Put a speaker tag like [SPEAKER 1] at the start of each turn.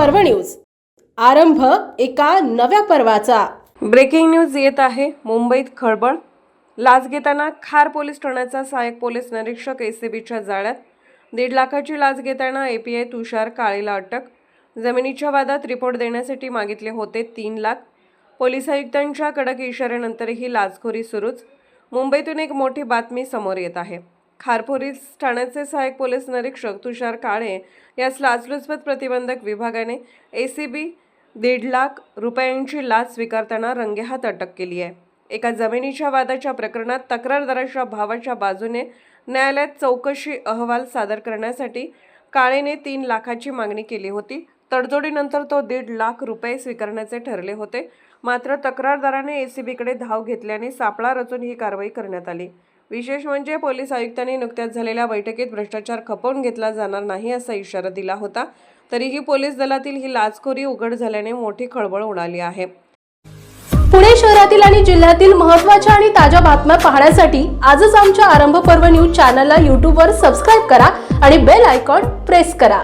[SPEAKER 1] पर्व न्यूज। आरंभ एका नव्या पर्वाचा।
[SPEAKER 2] ब्रेकिंग न्यूज येत आहे। मुंबईत खळबळ, लाच घेताना खार पोलीस ठाण्याचा सहाय्यक पोलीस निरीक्षक एसीबीच्या जाळ्यात। 1.5 लाखाची लाच घेताना एपीआय तुषार काळेला अटक। जमिनीच्या वादात रिपोर्ट देण्यासाठी मागितले होते 3 लाख। पोलीस आयुक्तांच्या कडक इशाऱ्यानंतरही लाचखोरी सुरूच। मुंबईतून एक मोठी बातमी समोर येत आहे। खार पोलीस ठाण्याचे सहाय्यक पोलीस निरीक्षक तुषार काळे यास लाचलुचपत प्रतिबंधक विभागाने एसीबी 1.5 लाख रुपयांची लाच स्वीकारताना रंगेहात अटक केली आहे। एका जमिनीच्या वादाच्या प्रकरणात तक्रारदाराच्या भावाच्या बाजूने न्यायालयात चौकशी अहवाल सादर करण्यासाठी काळेने 3 लाखाची मागणी केली होती। तडजोडीनंतर तो 1.5 लाख रुपये स्वीकारण्याचे ठरले होते। मात्र तक्रारदाराने एसीबीकडे धाव घेतल्याने सापळा रचून ही कारवाई करण्यात आली। विशेष म्हणजे पोलीस आयुक्तांनी नुकत्याच झालेल्या बैठकीत भ्रष्टाचार खपवून घेतला जाणार नाही असा इशारा दिला होता। तरीही पोलीस दलातील ही लाचखोरी उघड झाल्याने मोठी खळबळ उडाली आहे।
[SPEAKER 1] पुणे शहरातील आणि जिल्ह्यातील महत्त्वाच्या आणि ताज्या बातम्या पाहण्यासाठी आजच आमच्या आरंभ पर्व न्यूज चॅनलला YouTube वर सबस्क्राइब करा आणि बेल आयकॉन प्रेस करा।